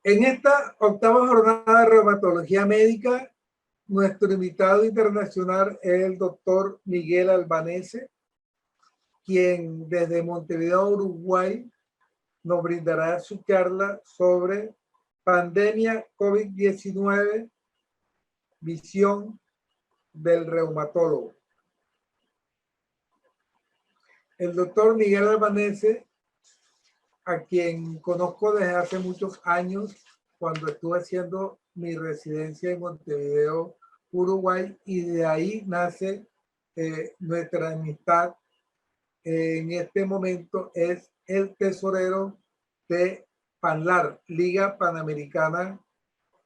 En esta octava jornada de reumatología médica, nuestro invitado internacional es el doctor Miguel Albanese, quien desde Montevideo, Uruguay, nos brindará su charla sobre pandemia COVID-19, visión del reumatólogo. El doctor Miguel Albanese, a quien conozco desde hace muchos años, cuando estuve haciendo mi residencia en Montevideo, Uruguay, y de ahí nace nuestra amistad. En este momento es el tesorero de PANLAR, Liga Panamericana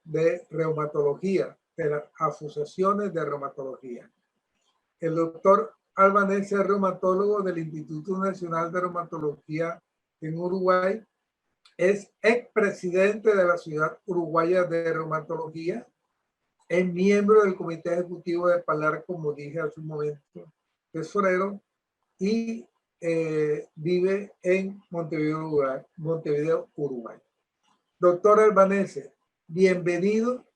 de Reumatología, de las asociaciones de reumatología. El doctor Albanese es reumatólogo del Instituto Nacional de Reumatología en Uruguay, es expresidente de la Sociedad Uruguaya de Reumatología, es miembro del Comité Ejecutivo de PANLAR, como dije hace un momento, tesorero, y vive en Montevideo, Uruguay. Doctor Albanese, bienvenido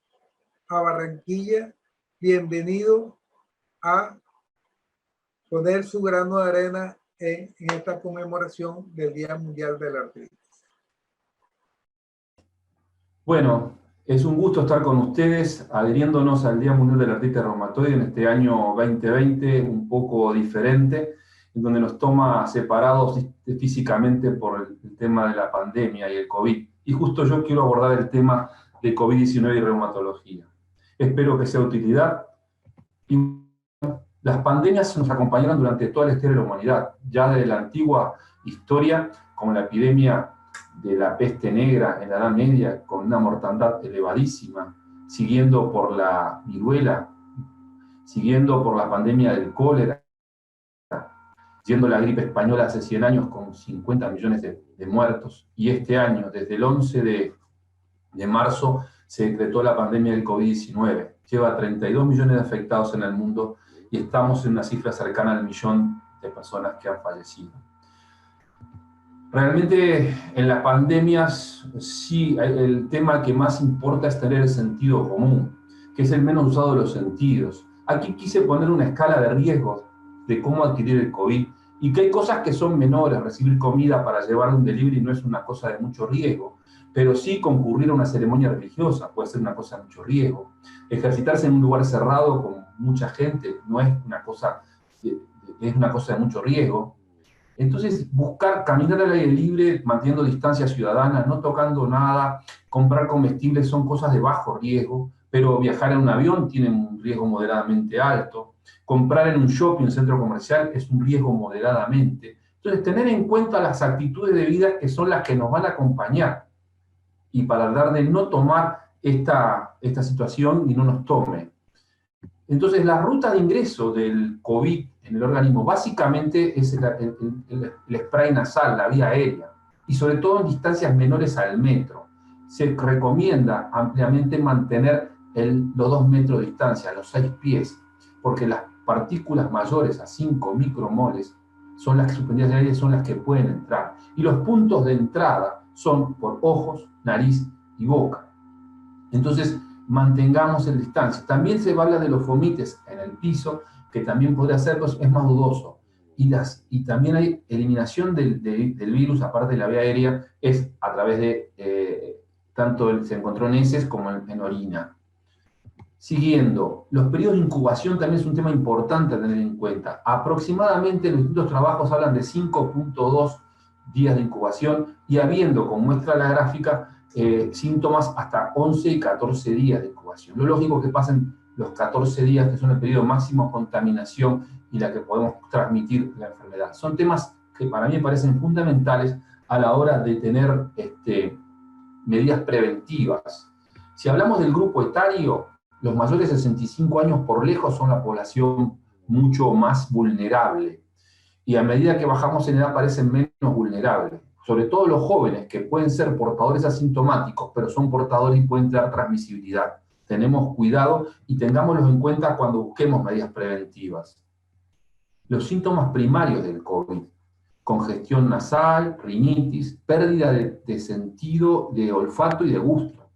a Barranquilla, bienvenido a poner su grano de arena en esta conmemoración del Día Mundial de la Artritis. Bueno, es un gusto estar con ustedes adhiriéndonos al Día Mundial de la Artritis Reumatoide en este año 2020, un poco diferente, en donde nos toma separados físicamente por el tema de la pandemia y el COVID. Y justo yo quiero abordar el tema de COVID-19 y reumatología. Espero que sea de utilidad. Y las pandemias nos acompañaron durante toda la historia de la humanidad, ya desde la antigua historia, como la epidemia de la peste negra en la Edad Media, con una mortandad elevadísima, siguiendo por la viruela, siguiendo por la pandemia del cólera, yendo la gripe española hace 100 años con 50 millones de muertos, y este año, desde el 11 de marzo, se decretó la pandemia del COVID-19. Lleva 32 millones de afectados en el mundo y estamos en una cifra cercana al 1.000.000 de personas que han fallecido. Realmente en las pandemias sí el tema que más importa es tener el sentido común, que es el menos usado de los sentidos. Aquí quise poner una escala de riesgos de cómo adquirir el COVID y que hay cosas que son menores. Recibir comida para llevar un delivery no es una cosa de mucho riesgo, pero sí concurrir a una ceremonia religiosa puede ser una cosa de mucho riesgo. Ejercitarse en un lugar cerrado con mucha gente no es una cosa, es una cosa de mucho riesgo. Entonces, buscar caminar al aire libre, manteniendo distancia ciudadana, no tocando nada, comprar comestibles son cosas de bajo riesgo, pero viajar en un avión tiene un riesgo moderadamente alto. Comprar en un shopping, un centro comercial, es un riesgo moderadamente. Entonces, tener en cuenta las actitudes de vida que son las que nos van a acompañar y para tratar de no tomar esta situación y no nos tome. Entonces, la ruta de ingreso del COVID en el organismo básicamente es el spray nasal, la vía aérea, y sobre todo en distancias menores al metro. Se recomienda ampliamente mantener los 2 metros de distancia, los 6 pies, porque las partículas mayores a 5 micromoles son las que suspendidas de aire son las que pueden entrar. Y los puntos de entrada son por ojos, nariz y boca. Entonces, mantengamos el distancia. También se habla de los fomites en el piso, que también podría hacerlo, es más dudoso. Y también hay eliminación del virus, aparte de la vía aérea, es a través de, se encontró en heces como en orina. Siguiendo, los periodos de incubación también es un tema importante a tener en cuenta. Aproximadamente los distintos trabajos hablan de 5.2 días de incubación y habiendo, como muestra la gráfica, síntomas hasta 11 y 14 días de incubación. Lo lógico es que pasen los 14 días, que son el periodo máximo de contaminación y la que podemos transmitir la enfermedad. Son temas que para mí me parecen fundamentales a la hora de tener medidas preventivas. Si hablamos del grupo etario, los mayores de 65 años por lejos son la población mucho más vulnerable. Y a medida que bajamos en edad parecen menos vulnerables. Sobre todo los jóvenes, que pueden ser portadores asintomáticos, pero son portadores y pueden tener transmisibilidad. Tenemos cuidado y tengámoslos en cuenta cuando busquemos medidas preventivas. Los síntomas primarios del COVID. congestión nasal, rinitis, pérdida de sentido de olfato y de gusto.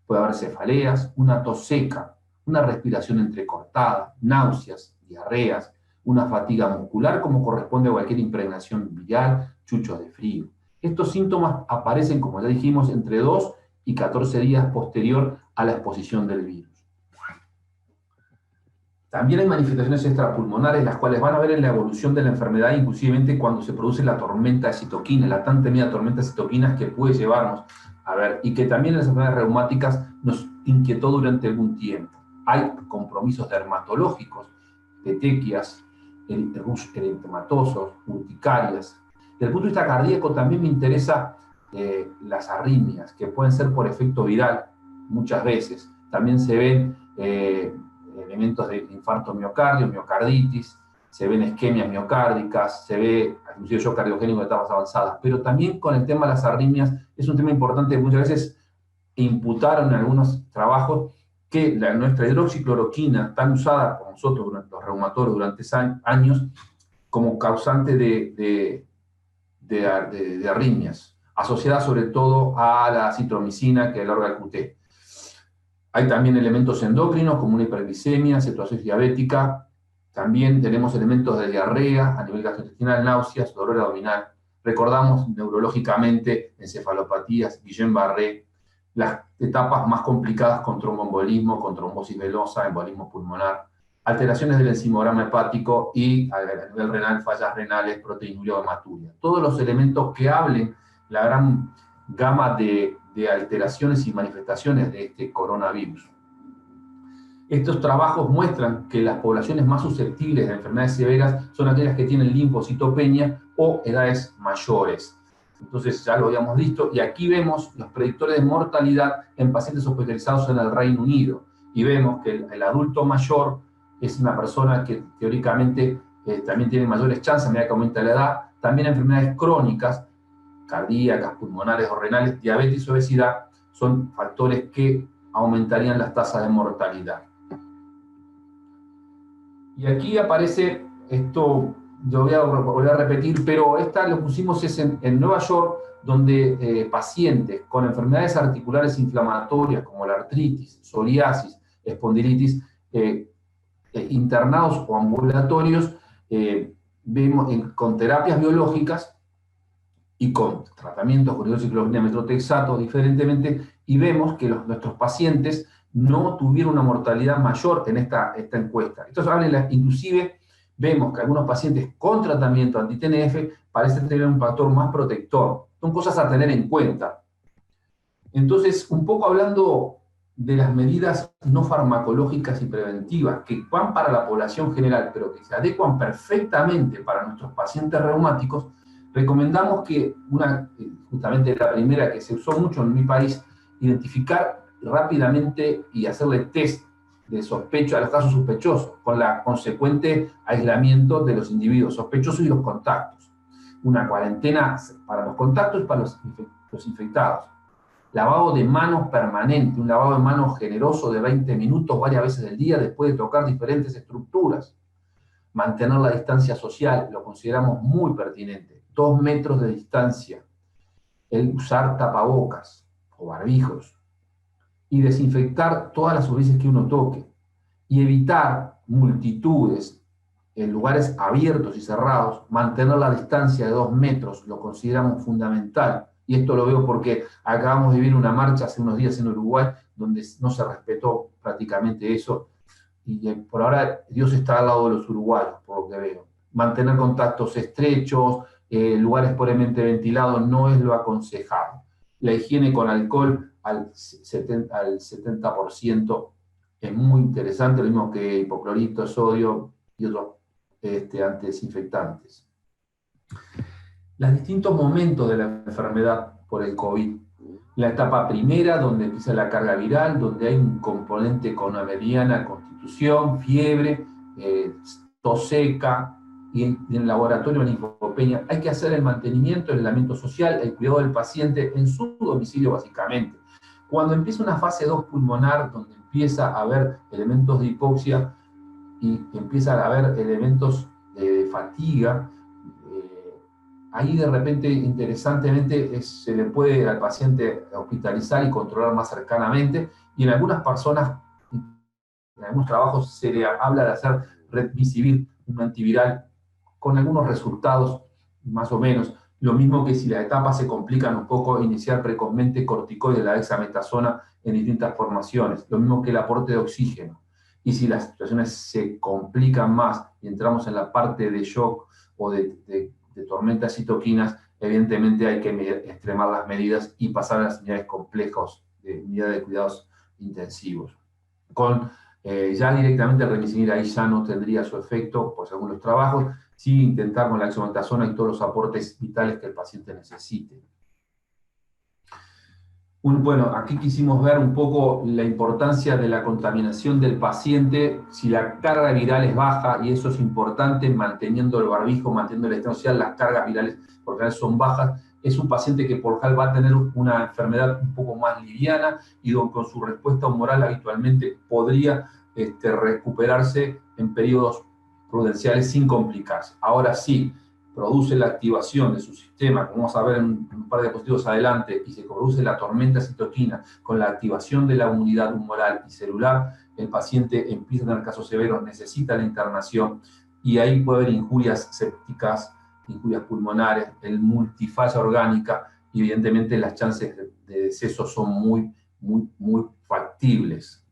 Puede haber cefaleas, una tos seca, una respiración entrecortada, náuseas, diarreas, una fatiga muscular como corresponde a cualquier impregnación viral, chuchos de frío. Estos síntomas aparecen, como ya dijimos, entre 2 y 14 días posterior a la exposición del virus. También hay manifestaciones extrapulmonares, las cuales van a ver en la evolución de la enfermedad, inclusivemente cuando se produce la tormenta de citoquina, la tan temida tormenta de citoquinas que puede llevarnos a ver, y que también en las enfermedades reumáticas nos inquietó durante algún tiempo. Hay compromisos dermatológicos, petequias, eritematosos, urticarias. Desde el punto de vista cardíaco también me interesa las arritmias, que pueden ser por efecto viral muchas veces. También se ven elementos de infarto miocardio, miocarditis, se ven isquemias miocárdicas, se ve inclusive shock cardiogénico de etapas avanzadas, pero también con el tema de las arritmias es un tema importante que muchas veces imputaron en algunos trabajos que nuestra hidroxicloroquina, tan usada por nosotros, los reumatólogos, durante años, como causante de arritmias, asociada sobre todo a la citromicina, que es la orga-QT. Hay también elementos endocrinos, como una hiperglicemia, cetoacidosis diabética. También tenemos elementos de diarrea, a nivel gastrointestinal, náuseas, dolor abdominal. Recordamos neurológicamente encefalopatías, Guillain-Barré, las etapas más complicadas con tromboembolismo, con trombosis venosa, embolismo pulmonar, alteraciones del enzimograma hepático y a nivel renal, fallas renales, proteinuria o hematuria. Todos los elementos que hablen la gran gama de alteraciones y manifestaciones de este coronavirus. Estos trabajos muestran que las poblaciones más susceptibles de enfermedades severas son aquellas que tienen linfocitopenia o edades mayores. Entonces ya lo habíamos visto, y aquí vemos los predictores de mortalidad en pacientes hospitalizados en el Reino Unido. Y vemos que el adulto mayor es una persona que teóricamente también tiene mayores chances a medida que aumenta la edad. También enfermedades crónicas, cardíacas, pulmonares o renales, diabetes y obesidad son factores que aumentarían las tasas de mortalidad. Y aquí aparece esto, yo voy a volver a repetir, pero esta lo pusimos es en Nueva York, donde pacientes con enfermedades articulares inflamatorias como la artritis, psoriasis, espondilitis, internados o ambulatorios, vemos con terapias biológicas y con tratamientos con hidroxicloroquina, metrotexato, diferentemente, y vemos que nuestros pacientes no tuvieron una mortalidad mayor en esta encuesta. Esto habla, inclusive vemos que algunos pacientes con tratamiento anti-TNF parecen tener un factor más protector. Son cosas a tener en cuenta. Entonces, un poco hablando de las medidas no farmacológicas y preventivas que van para la población general, pero que se adecuan perfectamente para nuestros pacientes reumáticos, recomendamos que justamente la primera que se usó mucho en mi país, identificar rápidamente y hacerle test de sospecho a los casos sospechosos, con la consecuente aislamiento de los individuos sospechosos y los contactos. Una cuarentena para los contactos y para los infectados. Lavado de manos permanente, un lavado de manos generoso de 20 minutos varias veces del día después de tocar diferentes estructuras. Mantener la distancia social, lo consideramos muy pertinente. 2 metros de distancia. El usar tapabocas o barbijos. Y desinfectar todas las superficies que uno toque. Y evitar multitudes en lugares abiertos y cerrados. Mantener la distancia de 2 metros, lo consideramos fundamental. Y esto lo veo porque acabamos de vivir una marcha hace unos días en Uruguay donde no se respetó prácticamente eso. Y por ahora Dios está al lado de los uruguayos, por lo que veo. Mantener contactos estrechos, lugares pobremente ventilados no es lo aconsejado. La higiene con alcohol al 70% es muy interesante, lo mismo que hipoclorito, sodio y otros antidesinfectantes. Los distintos momentos de la enfermedad por el COVID. La etapa primera, donde empieza la carga viral, donde hay un componente con una mediana constitución, fiebre, tos seca, y en el laboratorio la linfopenia. Hay que hacer el mantenimiento, el aislamiento social, el cuidado del paciente en su domicilio básicamente. Cuando empieza una fase 2 pulmonar, donde empieza a haber elementos de hipoxia y empieza a haber elementos de fatiga, ahí de repente, interesantemente, se le puede al paciente hospitalizar y controlar más cercanamente, y en algunas personas, en algunos trabajos, se le habla de hacer Remdesivir, un antiviral, con algunos resultados, más o menos. Lo mismo que si las etapas se complican un poco, iniciar precozmente corticoides, la dexametasona, en distintas formaciones. Lo mismo que el aporte de oxígeno. Y si las situaciones se complican más y entramos en la parte de shock o de tormentas citoquinas, evidentemente hay que extremar las medidas y pasar a las unidades complejos, de unidades de cuidados intensivos. Con ya directamente el Remdesivir ahí ya no tendría su efecto, por según los trabajos, sí intentar con la dexametasona y todos los aportes vitales que el paciente necesite. Bueno, aquí quisimos ver un poco la importancia de la contaminación del paciente, si la carga viral es baja, y eso es importante, manteniendo el barbijo, manteniendo el estado social, las cargas virales por general son bajas, es un paciente que por general va a tener una enfermedad un poco más liviana y con su respuesta humoral habitualmente podría recuperarse en periodos prudenciales sin complicarse. Ahora sí, produce la activación de su sistema, como vamos a ver en un par de diapositivas adelante, y se produce la tormenta citoquina con la activación de la unidad humoral y celular, el paciente empieza a tener casos severos, necesita la internación, y ahí puede haber injurias sépticas, injurias pulmonares, el multifalla orgánica, y evidentemente las chances de deceso son muy factibles.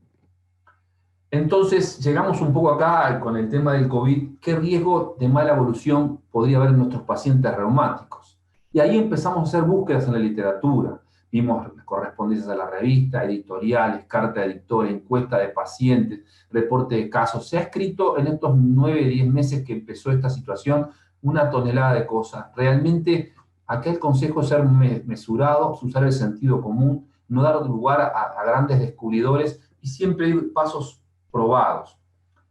Entonces, llegamos un poco acá con el tema del COVID, ¿qué riesgo de mala evolución podría haber en nuestros pacientes reumáticos? Y ahí empezamos a hacer búsquedas en la literatura. Vimos correspondencias a la revista, editoriales, carta de lector, encuesta de pacientes, reporte de casos. Se ha escrito en estos 9, 10 meses que empezó esta situación una tonelada de cosas. Realmente, acá el consejo es ser mesurados, usar el sentido común, no dar lugar a grandes descubridores y siempre ir pasos probados.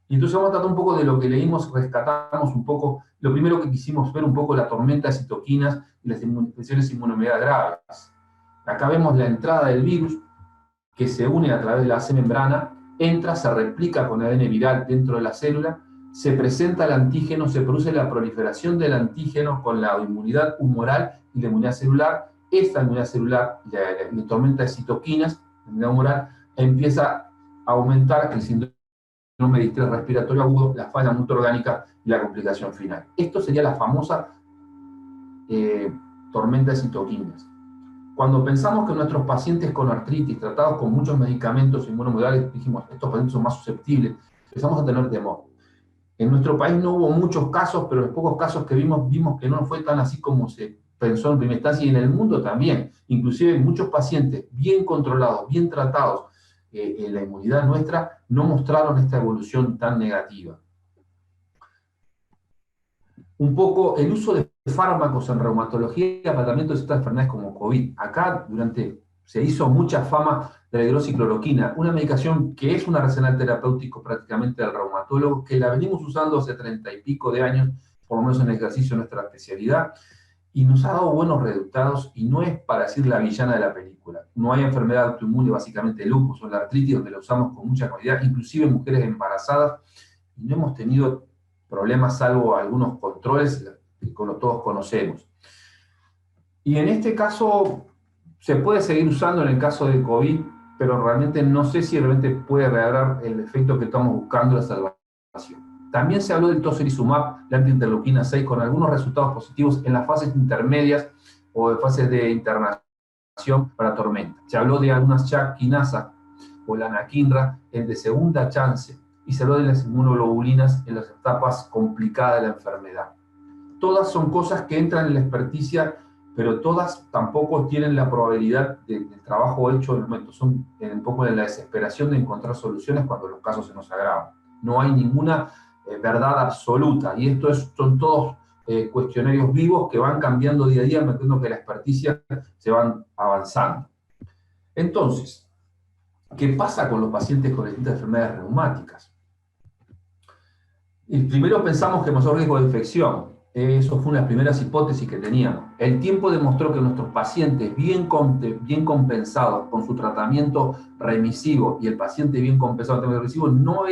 Y entonces vamos a tratar un poco de lo que leímos, rescatamos un poco, lo primero que quisimos ver un poco la tormenta de citoquinas y las infecciones inmunomediadas graves. Acá vemos la entrada del virus que se une a través de la C-membrana, entra, se replica con ADN viral dentro de la célula, se presenta el antígeno, se produce la proliferación del antígeno con la inmunidad humoral y la inmunidad celular. Esta inmunidad celular, la tormenta de citoquinas, la inmunidad humoral, empieza a aumentar el síndrome de distrés respiratorio agudo, la falla multiorgánica y la complicación final. Esto sería la famosa tormenta de citoquinas. Cuando pensamos que nuestros pacientes con artritis, tratados con muchos medicamentos inmunomodulares, dijimos, estos pacientes son más susceptibles, empezamos a tener temor. En nuestro país no hubo muchos casos, pero en los pocos casos que vimos que no fue tan así como se pensó en primera instancia, y en el mundo también. Inclusive muchos pacientes bien controlados, bien tratados, la inmunidad nuestra, no mostraron esta evolución tan negativa. Un poco el uso de fármacos en reumatología para tratamiento de ciertas enfermedades como COVID. Acá se hizo mucha fama de la hidroxicloroquina, una medicación que es un arsenal terapéutico prácticamente del reumatólogo, que la venimos usando hace 30 y pico de años, por lo menos en el ejercicio de nuestra especialidad, y nos ha dado buenos resultados, y no es para decir la villana de la película. No hay enfermedad autoinmune, básicamente el lupus o la artritis, donde la usamos con mucha calidad, inclusive en mujeres embarazadas, y no hemos tenido problemas, salvo algunos controles que todos conocemos. Y en este caso, se puede seguir usando en el caso de COVID, pero realmente no sé si realmente puede lograr el efecto que estamos buscando, la salvación. También se habló del tocilizumab, la antiinterleuquina 6, con algunos resultados positivos en las fases intermedias o de fases de internación para tormenta. Se habló de algunas JAK quinasa o la anakinra, el de segunda chance, y se habló de las inmunoglobulinas en las etapas complicadas de la enfermedad. Todas son cosas que entran en la experticia, pero todas tampoco tienen la probabilidad del trabajo hecho en el momento. Son un poco en la desesperación de encontrar soluciones cuando los casos se nos agravan. No hay ninguna verdad absoluta, y son todos cuestionarios vivos que van cambiando día a día, metiendo que la experticia se van avanzando. Entonces, ¿qué pasa con los pacientes con distintas enfermedades reumáticas? Y primero pensamos que mayor riesgo de infección. Eso fue una de las primeras hipótesis que teníamos. El tiempo demostró que nuestros pacientes bien compensados con su tratamiento remisivo, y el paciente bien compensado con el tratamiento remisivo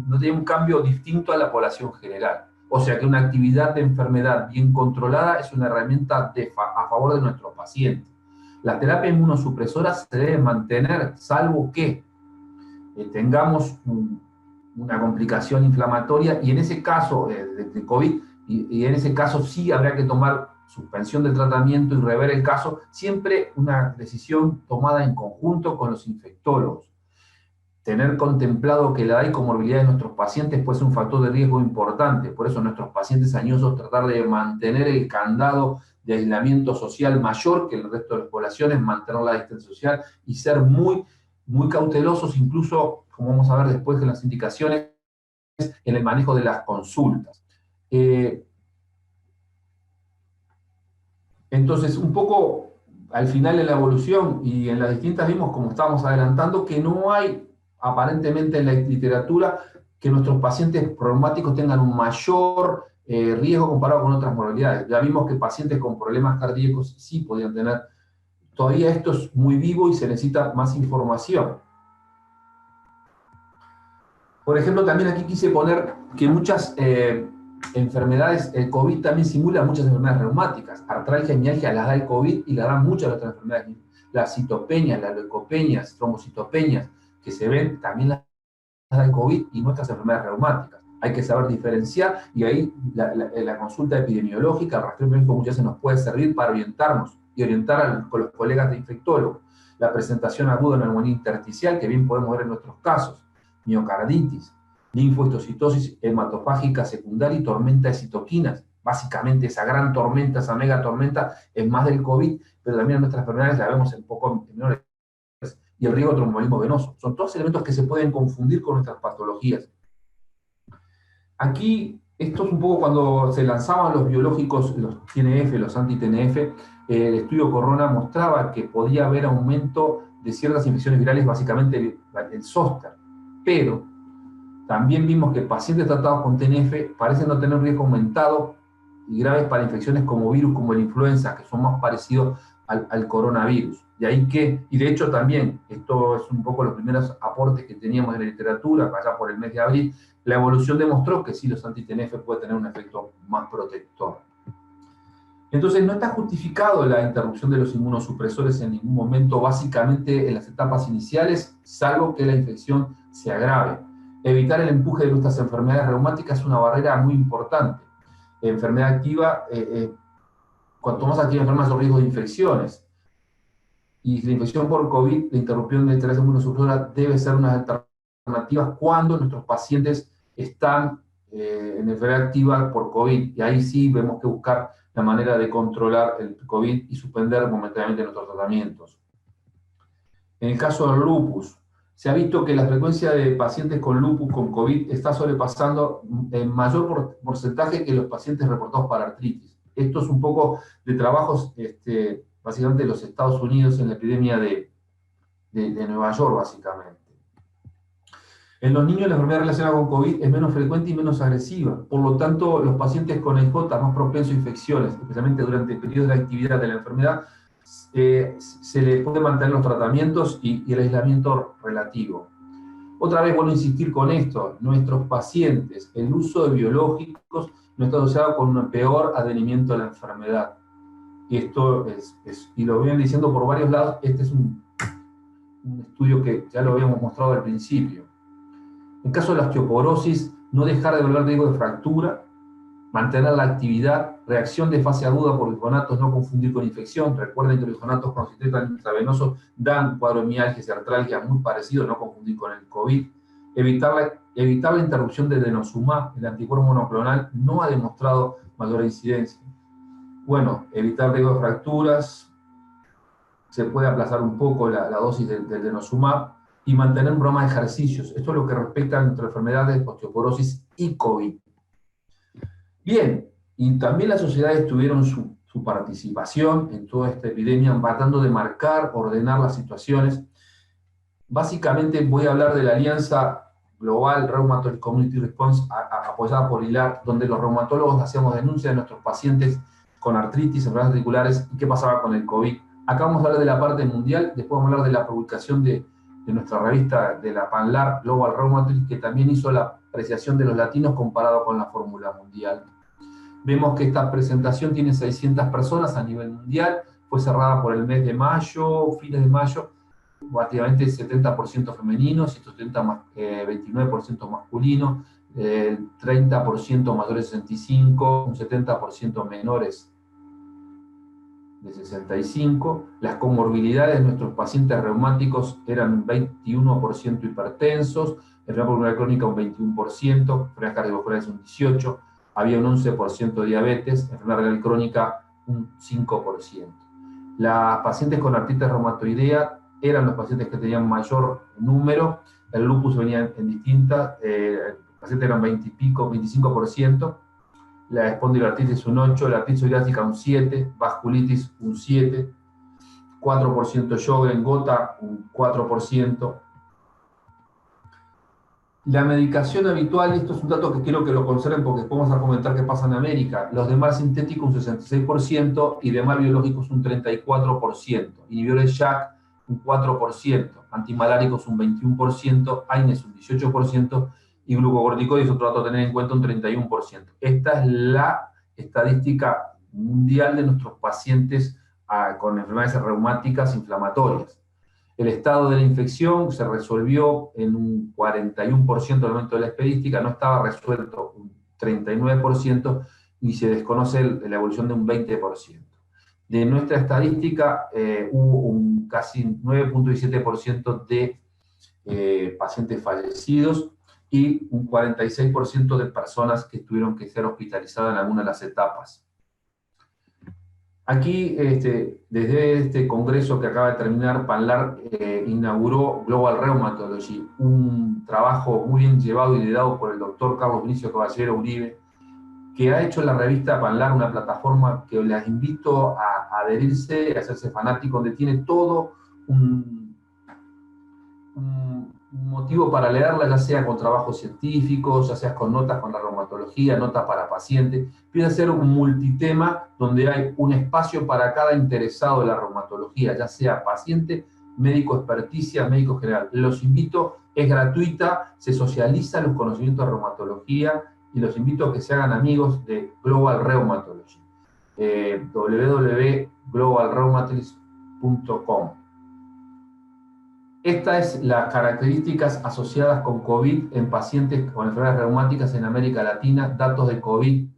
no tenía un cambio distinto a la población general. O sea que una actividad de enfermedad bien controlada es una herramienta a favor de nuestros pacientes. La terapia inmunosupresora se debe mantener, salvo que tengamos una complicación inflamatoria, y en ese caso de COVID, y en ese caso sí habría que tomar suspensión del tratamiento y rever el caso, siempre una decisión tomada en conjunto con los infectólogos. Tener contemplado que la edad y comorbilidad de nuestros pacientes puede ser un factor de riesgo importante, por eso nuestros pacientes añosos tratar de mantener el candado de aislamiento social mayor que el resto de las poblaciones, mantener la distancia social y ser muy cautelosos, incluso, como vamos a ver después de las indicaciones, en el manejo de las consultas. Entonces, un poco al final de la evolución y en las distintas vimos, como estábamos adelantando, que no hay aparentemente en la literatura que nuestros pacientes reumáticos tengan un mayor riesgo comparado con otras morbilidades. Ya vimos que pacientes con problemas cardíacos sí podían tener. Todavía esto es muy vivo y se necesita más información. Por ejemplo, también aquí quise poner que muchas enfermedades, el COVID también simula muchas enfermedades reumáticas. Artralgia y mialgia las da el COVID y las dan muchas otras enfermedades. Las citopenias, las leucopenias, trombocitopenias, que se ven, también las da el COVID y nuestras enfermedades reumáticas. Hay que saber diferenciar y ahí la consulta epidemiológica, el rastreo epidemiológico muchas veces nos puede servir para orientarnos y orientar con los colegas de infectólogos. La presentación aguda de una neumonía intersticial, que bien podemos ver en nuestros casos, miocarditis, linfohistocitosis hematofágica secundaria y tormenta de citoquinas. Básicamente esa gran tormenta, esa mega tormenta, es más del COVID, pero también en nuestras enfermedades la vemos en poco menores. Y el riesgo de tromboembolismo venoso. Son todos elementos que se pueden confundir con nuestras patologías. Aquí, esto es un poco cuando se lanzaban los biológicos, los TNF, los anti-TNF, el estudio Corona mostraba que podía haber aumento de ciertas infecciones virales, básicamente el zóster. Pero también vimos que pacientes tratados con TNF parecen no tener riesgo aumentado y graves para infecciones como virus, como la influenza, que son más parecidos al coronavirus. Y de hecho también, esto es un poco los primeros aportes que teníamos en la literatura, allá por el mes de abril, la evolución demostró que sí, los anti-TNF pueden tener un efecto más protector. Entonces, no está justificado la interrupción de los inmunosupresores en ningún momento, básicamente en las etapas iniciales, salvo que la infección se agrave. Evitar el empuje de nuestras enfermedades reumáticas es una barrera muy importante. Enfermedad activa, cuanto más activa enferma, mayor riesgo de infecciones. Y la infección por COVID, la interrupción de la terapia inmunosupresora debe ser una alternativa cuando nuestros pacientes están en enfermedad activa por COVID. Y ahí sí vemos que buscar la manera de controlar el COVID y suspender momentáneamente nuestros tratamientos. En el caso del lupus, se ha visto que la frecuencia de pacientes con lupus, con COVID, está sobrepasando en mayor porcentaje que los pacientes reportados para artritis. Esto es un poco de trabajos, básicamente de los Estados Unidos en la epidemia de Nueva York, básicamente. En los niños la enfermedad relacionada con COVID es menos frecuente y menos agresiva. Por lo tanto, los pacientes con EJ más propensos a infecciones, especialmente durante el periodo de actividad de la enfermedad, se le puede mantener los tratamientos y el aislamiento relativo. Otra vez vuelvo a insistir con esto, nuestros pacientes, el uso de biológicos no está asociado con un peor advenimiento de la enfermedad. Y esto y lo vienen diciendo por varios lados, este es un estudio que ya lo habíamos mostrado al principio. En caso de la osteoporosis, no dejar de evaluar riesgo de fractura, mantener la actividad, reacción de fase aguda por glifonatos, no confundir con infección. Recuerden que los glifonatos cuando se tratan intravenosos dan cuadro de mialgias y artralgia muy parecido, no confundir con el COVID. Evitar la interrupción de denosumab, el anticuerpo monoclonal, no ha demostrado mayor incidencia. Bueno, evitar riesgo de fracturas, se puede aplazar un poco la dosis del denosumab y mantener un programa de ejercicios. Esto es lo que respecta a nuestras enfermedades de osteoporosis y COVID. Bien, y también las sociedades tuvieron su participación en toda esta epidemia, tratando de marcar, ordenar las situaciones. Básicamente voy a hablar de la Alianza Global Rheumatoid Community Response, apoyada por ILAR, donde los reumatólogos hacíamos denuncias de nuestros pacientes con artritis, enfermedades articulares, y qué pasaba con el COVID. Acá vamos a hablar de la parte mundial, después vamos a hablar de la publicación de de nuestra revista de la PANLAR Global Rheumatoid, que también hizo la apreciación de los latinos comparado con la fórmula mundial. Vemos que esta presentación tiene 600 personas a nivel mundial, fue cerrada por el mes de mayo, fines de mayo, prácticamente 70% femeninos, 29% masculinos, 30% mayores de 65, un 70% menores de 65. Las comorbilidades de nuestros pacientes reumáticos eran 21% hipertensos, enfermedad pulmonar crónica un 21%, enfermedades cardiovasculares un 18%, había un 11% de diabetes, enfermedad renal crónica un 5%. Las pacientes con artritis reumatoidea eran los pacientes que tenían mayor número, el lupus venía en distintas, los pacientes eran 20 y pico, 25%, la espondiloartritis un 8%, la artritis psoriásica un 7%, vasculitis un 7%, 4% Sjögren, gota un 4%. La medicación habitual, esto es un dato que quiero que lo conserven porque después vamos a comentar qué pasa en América, los de mar sintético un 66% y de mar biológicos un 34%, inhibidores JAK un 4%, antimaláricos un 21%, AINES un 18% y glucocorticoides, otro dato a tener en cuenta, un 31%. Esta es la estadística mundial de nuestros pacientes con enfermedades reumáticas inflamatorias. El estado de la infección se resolvió en un 41% al momento de la estadística, no estaba resuelto un 39% y se desconoce la evolución de un 20%. De nuestra estadística hubo un casi 9.17% de pacientes fallecidos y un 46% de personas que tuvieron que ser hospitalizadas en alguna de las etapas. Aquí, desde este congreso que acaba de terminar, PANLAR inauguró Global Rheumatology, un trabajo muy bien llevado y liderado por el doctor Carlos Vinicio Caballero Uribe, que ha hecho en la revista PANLAR una plataforma que les invito a adherirse, a hacerse fanático, donde tiene todo un motivo para leerla, ya sea con trabajos científicos, ya sea con notas con la reumatología, notas para pacientes. Empieza a ser un multitema donde hay un espacio para cada interesado de la reumatología, ya sea paciente, médico experticia, médico general. Los invito, es gratuita, se socializan los conocimientos de reumatología y los invito a que se hagan amigos de Global Rheumatology. www.globalrheumatology.com. Estas son las características asociadas con COVID en pacientes con enfermedades reumáticas en América Latina, datos de COVID.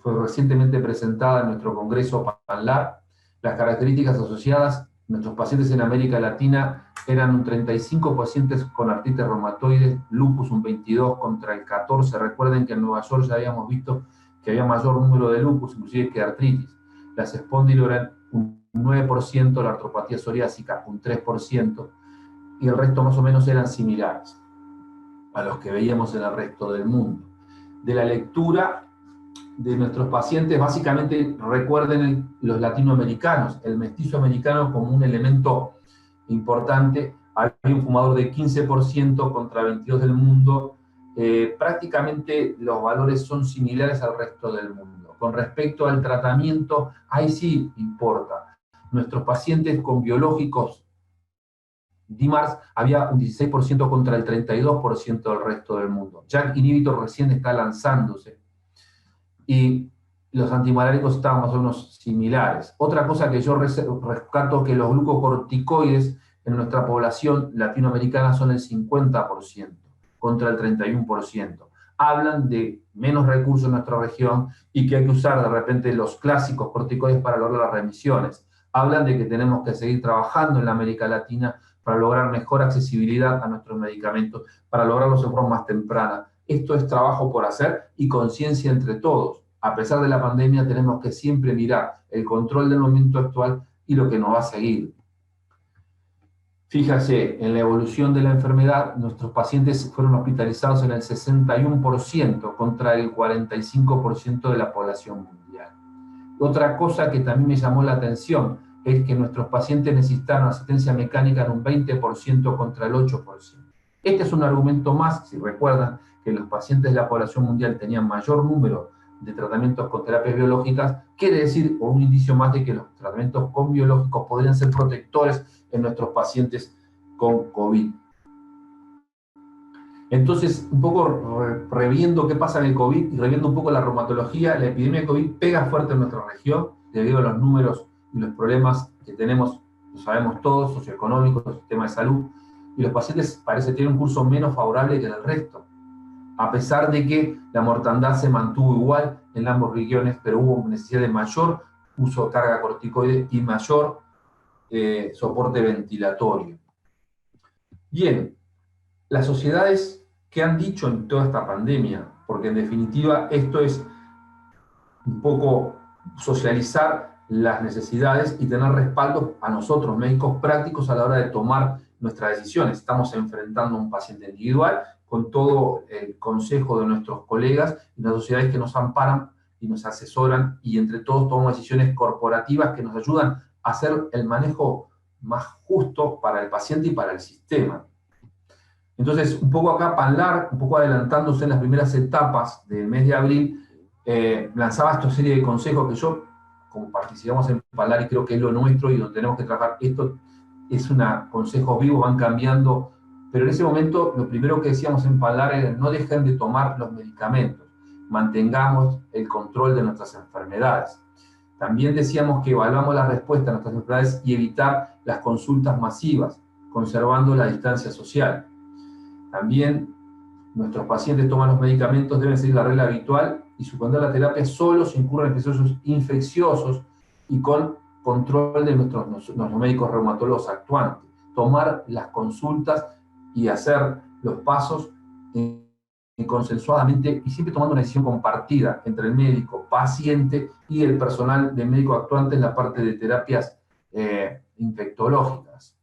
Fue recientemente presentada en nuestro congreso PANLAR. Las características asociadas, nuestros pacientes en América Latina eran un 35 pacientes con artritis reumatoide, lupus un 22 contra el 14. Recuerden que en Nueva York ya habíamos visto que había mayor número de lupus, inclusive que de artritis. Las espóndilo eran un 9%, la artropatía psoriásica un 3%, y el resto más o menos eran similares a los que veíamos en el resto del mundo. De la lectura de nuestros pacientes, básicamente recuerden los latinoamericanos, el mestizo americano como un elemento importante. Hay un fumador de 15% contra 22% del mundo. Prácticamente los valores son similares al resto del mundo. Con respecto al tratamiento, ahí sí importa. Nuestros pacientes con biológicos DMARS había un 16% contra el 32% del resto del mundo. JAK inhibitor recién está lanzándose. Y los antimaláricos estaban más o menos similares. Otra cosa que yo rescato que los glucocorticoides en nuestra población latinoamericana son el 50% contra el 31%. Hablan de menos recursos en nuestra región y que hay que usar de repente los clásicos corticoides para lograr las remisiones. Hablan de que tenemos que seguir trabajando en la América Latina para lograr mejor accesibilidad a nuestros medicamentos, para lograrlos en forma más temprana. Esto es trabajo por hacer y conciencia entre todos. A pesar de la pandemia, tenemos que siempre mirar el control del momento actual y lo que nos va a seguir. Fíjase, en la evolución de la enfermedad, nuestros pacientes fueron hospitalizados en el 61% contra el 45% de la población mundial. Otra cosa que también me llamó la atención es que nuestros pacientes necesitaron asistencia mecánica en un 20% contra el 8%. Este es un argumento más, si recuerdan, que los pacientes de la población mundial tenían mayor número de tratamientos con terapias biológicas, quiere decir, o un indicio más de que los tratamientos con biológicos podrían ser protectores en nuestros pacientes con COVID. Entonces, un poco reviendo qué pasa en el COVID y reviendo un poco la reumatología, la epidemia de COVID pega fuerte en nuestra región debido a los números y los problemas que tenemos, lo sabemos todos, socioeconómicos, el sistema de salud, y los pacientes parece tener un curso menos favorable que en el resto, a pesar de que la mortandad se mantuvo igual en ambas regiones, pero hubo necesidad de mayor uso de carga corticoide y mayor soporte ventilatorio. Bien, las sociedades que han dicho en toda esta pandemia, porque en definitiva esto es un poco socializar las necesidades y tener respaldo a nosotros, médicos prácticos, a la hora de tomar nuestras decisiones. Estamos enfrentando a un paciente individual con todo el consejo de nuestros colegas y las sociedades que nos amparan y nos asesoran, y entre todos tomamos decisiones corporativas que nos ayudan a hacer el manejo más justo para el paciente y para el sistema. Entonces, un poco acá Panlar, un poco adelantándose en las primeras etapas del mes de abril, lanzaba esta serie de consejos que yo, como participamos en Panlar, y creo que es lo nuestro y donde tenemos que trabajar, esto es consejos vivos, van cambiando, pero en ese momento lo primero que decíamos en Panlar era no dejen de tomar los medicamentos, mantengamos el control de nuestras enfermedades. También decíamos que evaluamos la respuesta a nuestras enfermedades y evitar las consultas masivas, conservando la distancia social. También nuestros pacientes toman los medicamentos, deben seguir la regla habitual y suspender la terapia solo si incurren en episodios infecciosos y con control de nuestros médicos reumatólogos actuantes. Tomar las consultas y hacer los pasos consensuadamente y siempre tomando una decisión compartida entre el médico, paciente y el personal de médico actuante en la parte de terapias infectológicas.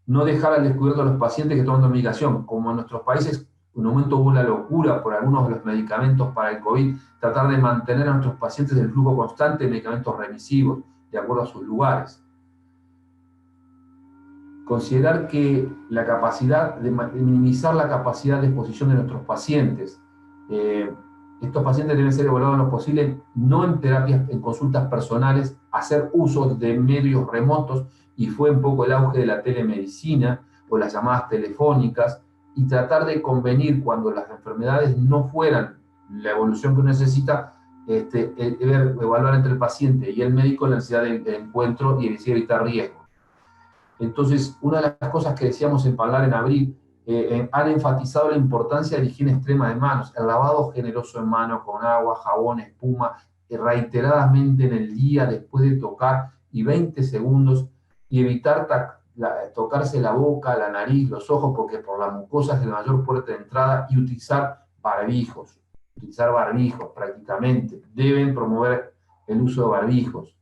No dejar al descubierto a los pacientes que toman medicación. Como en nuestros países, en un momento hubo una locura por algunos de los medicamentos para el COVID, tratar de mantener a nuestros pacientes el flujo constante de medicamentos remisivos, de acuerdo a sus lugares. Considerar que la capacidad de minimizar la capacidad de exposición de nuestros pacientes. Estos pacientes deben ser evaluados en lo posible, no en terapias, en consultas personales, hacer uso de medios remotos, y fue un poco el auge de la telemedicina o las llamadas telefónicas, y tratar de convenir cuando las enfermedades no fueran la evolución que uno necesita, evaluar entre el paciente y el médico la necesidad de encuentro y evitar riesgos. Entonces, una de las cosas que decíamos en Panlar en abril, han enfatizado la importancia de la higiene extrema de manos, el lavado generoso de manos con agua, jabón, espuma, reiteradamente en el día después de tocar, y 20 segundos, y evitar tocarse la boca, la nariz, los ojos, porque por la mucosa es la mayor puerta de entrada, y utilizar barbijos prácticamente. Deben promover el uso de barbijos.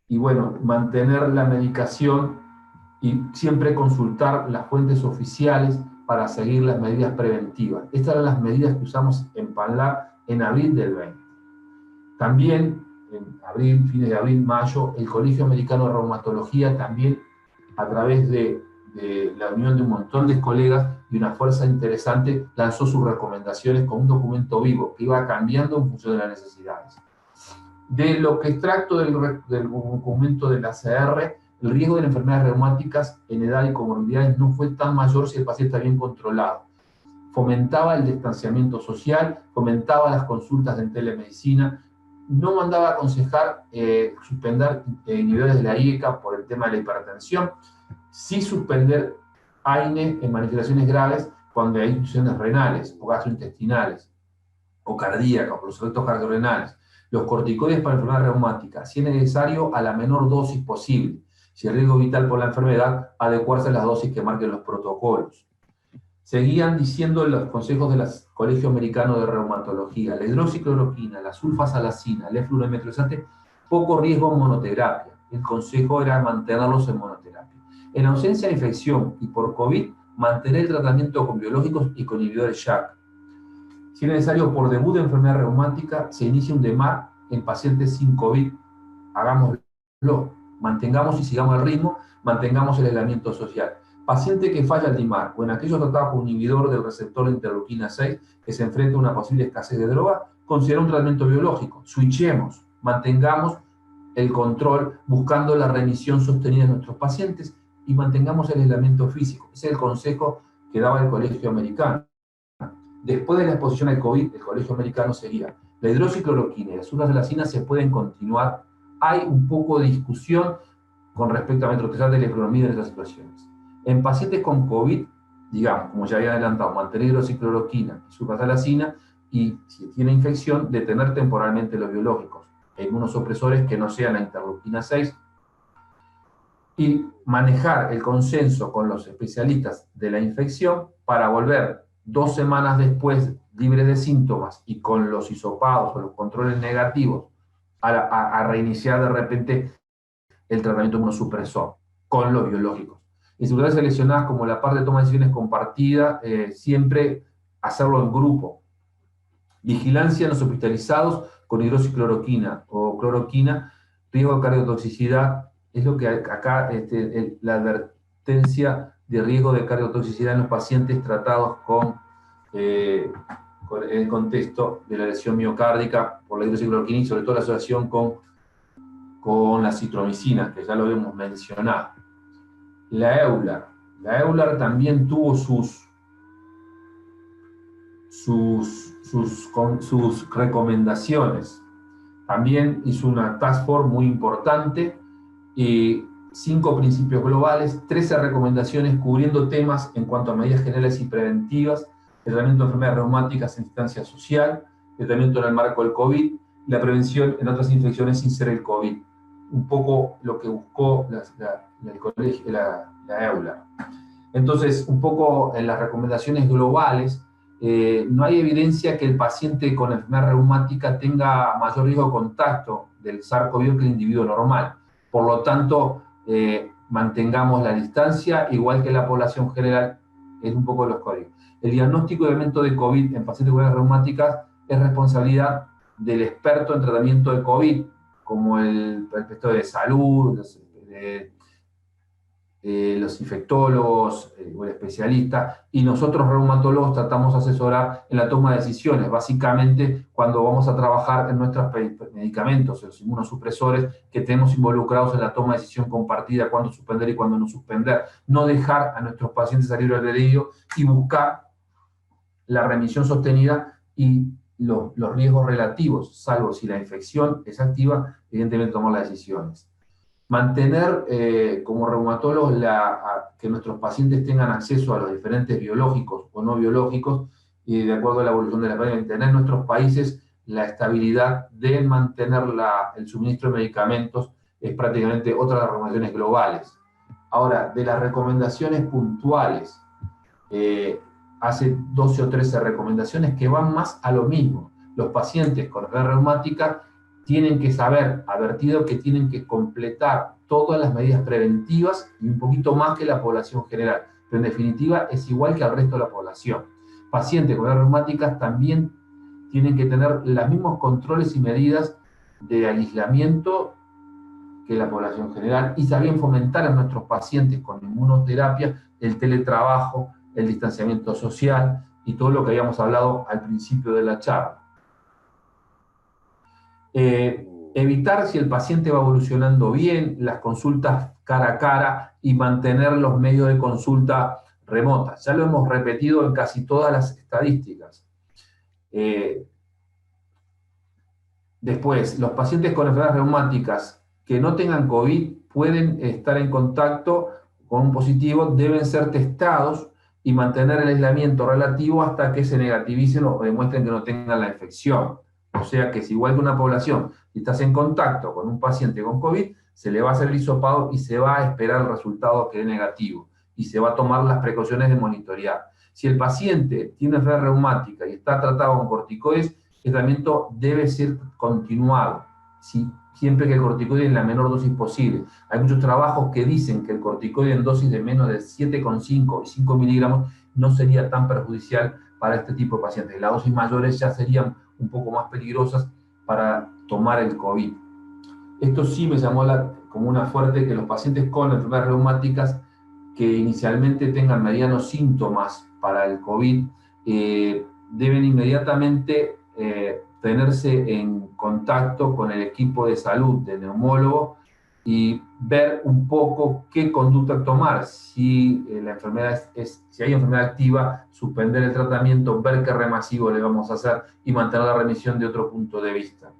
Y bueno, mantener la medicación y siempre consultar las fuentes oficiales para seguir las medidas preventivas. Estas eran las medidas que usamos en Panlar en abril del 20. También en abril, fines de abril, mayo, el Colegio Americano de Reumatología también, a través de la unión de un montón de colegas y una fuerza interesante, lanzó sus recomendaciones con un documento vivo que iba cambiando en función de las necesidades. De lo que extracto del documento de la ACR, el riesgo de enfermedades reumáticas en edad y comorbilidades no fue tan mayor si el paciente está bien controlado. Fomentaba el distanciamiento social, fomentaba las consultas en telemedicina, no mandaba a aconsejar suspender inhibidores de la IECA por el tema de la hipertensión, sí suspender AINE en manifestaciones graves cuando hay infecciones renales o gastrointestinales o cardíacas, por los efectos cardiorrenales. Los corticoides para enfermedades reumáticas, si es necesario, a la menor dosis posible. Si el riesgo vital por la enfermedad, adecuarse a las dosis que marquen los protocolos. Seguían diciendo los consejos del Colegio Americano de Reumatología: la hidroxicloroquina, la sulfasalacina, el efluromethylesate, poco riesgo en monoterapia. El consejo era mantenerlos en monoterapia. En ausencia de infección y por COVID, mantener el tratamiento con biológicos y con inhibidores JAK. Si es necesario, por debut de enfermedad reumática, se inicia un DMARD en pacientes sin COVID. Hagámoslo, mantengamos y sigamos el ritmo, mantengamos el aislamiento social. Paciente que falla el DMARD o en aquellos tratados con un inhibidor del receptor de interleuquina 6 que se enfrenta a una posible escasez de droga, considerar un tratamiento biológico. Switchemos, mantengamos el control buscando la remisión sostenida de nuestros pacientes y mantengamos el aislamiento físico. Ese es el consejo que daba el Colegio Americano. Después de la exposición al COVID, el Colegio Americano seguía. La hidroxicloroquina y la sulfasalazina se pueden continuar. Hay un poco de discusión con respecto a metrotesat de la economía de estas situaciones. En pacientes con COVID, digamos, como ya había adelantado, mantener hidroxicloroquina y sulfasalazina, y si tiene infección, detener temporalmente los biológicos, inmunosupresores que no sean la interleuquina 6, y manejar el consenso con los especialistas de la infección para volver 2 semanas después, libre de síntomas y con los hisopados o los controles negativos, a reiniciar de repente el tratamiento inmunosupresor con los biológicos. En circunstancias seleccionadas como la parte de toma de decisiones compartida, siempre hacerlo en grupo. Vigilancia en los hospitalizados con hidroxicloroquina o cloroquina, riesgo de cardiotoxicidad, es lo que acá la advertencia de riesgo de cardiotoxicidad en los pacientes tratados con el contexto de la lesión miocárdica por la hidroxicloroquina y sobre todo la asociación con la citromicina, que ya lo habíamos mencionado. La EULAR. La EULAR también tuvo sus recomendaciones. También hizo una task force muy importante, 5 principios globales, 13 recomendaciones cubriendo temas en cuanto a medidas generales y preventivas, el tratamiento de enfermedades reumáticas en instancia social, el tratamiento en el marco del COVID, y la prevención en otras infecciones sin ser el COVID. Un poco lo que buscó la EULAR. Entonces, un poco en las recomendaciones globales, no hay evidencia que el paciente con enfermedad reumática tenga mayor riesgo de contacto del SARS-CoV-2 que el individuo normal. Por lo tanto, mantengamos la distancia, igual que la población general, es un poco los códigos. El diagnóstico de evento de COVID en pacientes con enfermedades reumáticas es responsabilidad del experto en tratamiento de COVID, como el experto de salud, los infectólogos o el especialista, y nosotros reumatólogos tratamos de asesorar en la toma de decisiones, básicamente cuando vamos a trabajar en nuestros medicamentos, los inmunosupresores que tenemos involucrados en la toma de decisión compartida, cuándo suspender y cuándo no suspender, no dejar a nuestros pacientes salir al delirio y buscar la remisión sostenida y los riesgos relativos, salvo si la infección es activa, evidentemente tomar las decisiones. Mantener como reumatólogos que nuestros pacientes tengan acceso a los diferentes biológicos o no biológicos y de acuerdo a la evolución de la pandemia, tener en nuestros países la estabilidad de mantener el suministro de medicamentos es prácticamente otra de las recomendaciones globales. Ahora, de las recomendaciones puntuales, hace 12 o 13 recomendaciones que van más a lo mismo. Los pacientes con enfermedad reumática tienen que saber, advertido, que tienen que completar todas las medidas preventivas y un poquito más que la población general, pero en definitiva es igual que al resto de la población. Pacientes con enfermedades reumáticas también tienen que tener los mismos controles y medidas de aislamiento que la población general y también fomentar a nuestros pacientes con inmunoterapia el teletrabajo, el distanciamiento social y todo lo que habíamos hablado al principio de la charla. Evitar, si el paciente va evolucionando bien, las consultas cara a cara y mantener los medios de consulta remotas. Ya lo hemos repetido en casi todas las estadísticas. Después, los pacientes con enfermedades reumáticas que no tengan COVID pueden estar en contacto con un positivo, deben ser testados y mantener el aislamiento relativo hasta que se negativicen o demuestren que no tengan la infección. O sea que si igual que una población, si estás en contacto con un paciente con COVID, se le va a hacer el hisopado y se va a esperar el resultado que dé negativo. Y se va a tomar las precauciones de monitorear. Si el paciente tiene enfermedad reumática y está tratado con corticoides, el tratamiento debe ser continuado, siempre que el corticoide en la menor dosis posible. Hay muchos trabajos que dicen que el corticoide en dosis de menos de 7,5 y 5 miligramos no sería tan perjudicial para este tipo de pacientes. Las dosis mayores ya serían un poco más peligrosas para tomar el COVID. Esto sí me llamó como una fuerte, que los pacientes con enfermedades reumáticas que inicialmente tengan medianos síntomas para el COVID deben inmediatamente tenerse en contacto con el equipo de salud de neumólogo y ver un poco qué conducta tomar. Si la enfermedad si hay enfermedad activa, suspender el tratamiento, ver qué remasivo le vamos a hacer y mantener la remisión de otro punto de vista.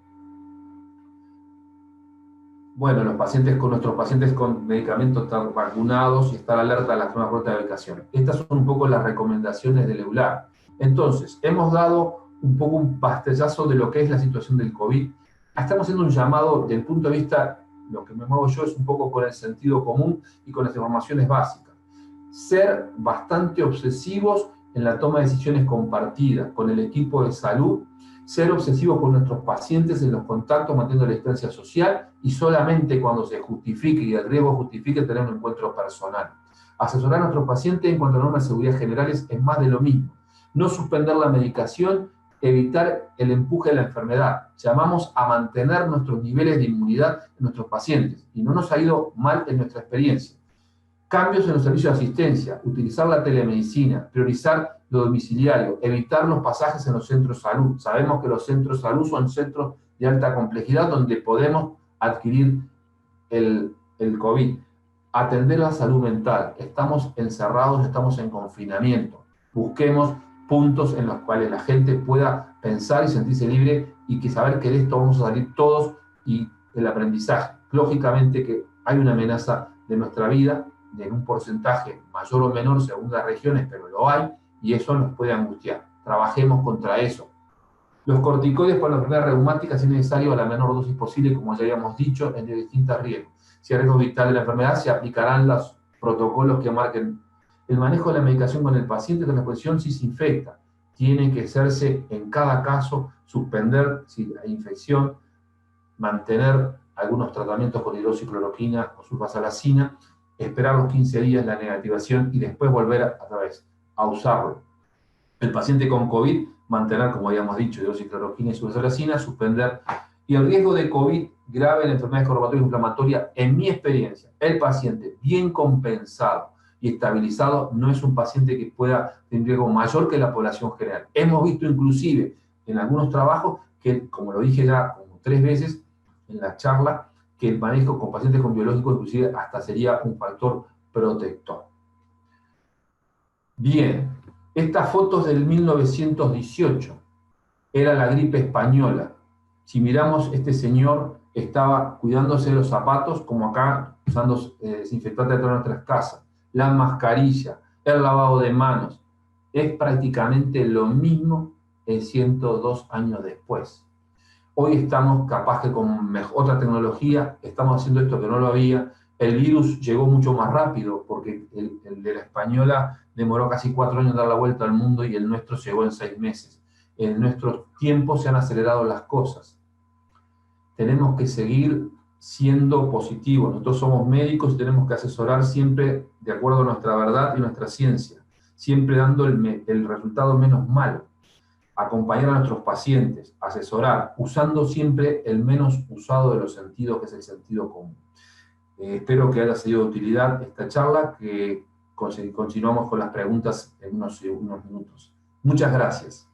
Bueno, nuestros pacientes con medicamentos estar vacunados y estar alerta a las nuevas rutas de medicación. Estas son un poco las recomendaciones del EULAR. Entonces, hemos dado un poco un pastellazo de lo que es la situación del COVID. Estamos haciendo un llamado del punto de vista, lo que me muevo yo es un poco con el sentido común y con las informaciones básicas. Ser bastante obsesivos en la toma de decisiones compartidas con el equipo de salud, ser obsesivos con nuestros pacientes en los contactos, manteniendo la distancia social y solamente cuando se justifique y el riesgo justifique tener un encuentro personal. Asesorar a nuestros pacientes en cuanto a normas de seguridad generales es más de lo mismo. No suspender la medicación, evitar el empuje de la enfermedad. Llamamos a mantener nuestros niveles de inmunidad en nuestros pacientes y no nos ha ido mal en nuestra experiencia. Cambios en los servicios de asistencia, utilizar la telemedicina, priorizar lo domiciliario, evitar los pasajes en los centros de salud. Sabemos que los centros de salud son centros de alta complejidad donde podemos adquirir el COVID. Atender la salud mental. Estamos encerrados, estamos en confinamiento. Busquemos puntos en los cuales la gente pueda pensar y sentirse libre y que saber que de esto vamos a salir todos y el aprendizaje. Lógicamente que hay una amenaza de nuestra vida, en un porcentaje mayor o menor según las regiones, pero lo hay, y eso nos puede angustiar. Trabajemos contra eso. Los corticoides para la enfermedad reumática, si es necesario, a la menor dosis posible, como ya habíamos dicho, en distintos riesgos. Si hay riesgo vital de la enfermedad, se aplicarán los protocolos que marquen el manejo de la medicación con el paciente con la exposición si se infecta. Tiene que hacerse en cada caso, suspender si hay infección, mantener algunos tratamientos con hidroxicloroquina o sulfasalazina, esperar los 15 días la negativación y después volver otra vez a usarlo. El paciente con COVID, mantener, como habíamos dicho, hidroxicloroquina y sulfasalazina, suspender. Y el riesgo de COVID grave en enfermedades coronarias inflamatorias, en mi experiencia, el paciente bien compensado y estabilizado no es un paciente que pueda tener un riesgo mayor que la población general. Hemos visto inclusive en algunos trabajos que, como lo dije ya como 3 veces en la charla, que el manejo con pacientes con biológicos inclusive hasta sería un factor protector. Bien, estas fotos del 1918, era la gripe española. Si miramos, este señor estaba cuidándose de los zapatos, como acá, usando desinfectante de todas nuestras casas, la mascarilla, el lavado de manos. Es prácticamente lo mismo 102 años después. Hoy estamos capaz que con otra tecnología estamos haciendo esto que no lo había. El virus llegó mucho más rápido porque el de la española demoró casi 4 años en dar la vuelta al mundo y el nuestro llegó en 6 meses. En nuestros tiempos se han acelerado las cosas. Tenemos que seguir siendo positivos. Nosotros somos médicos y tenemos que asesorar siempre de acuerdo a nuestra verdad y nuestra ciencia, siempre dando el resultado menos malo. Acompañar a nuestros pacientes, asesorar, usando siempre el menos usado de los sentidos, que es el sentido común. Espero que haya sido de utilidad esta charla, que continuamos con las preguntas en unos minutos. Muchas gracias.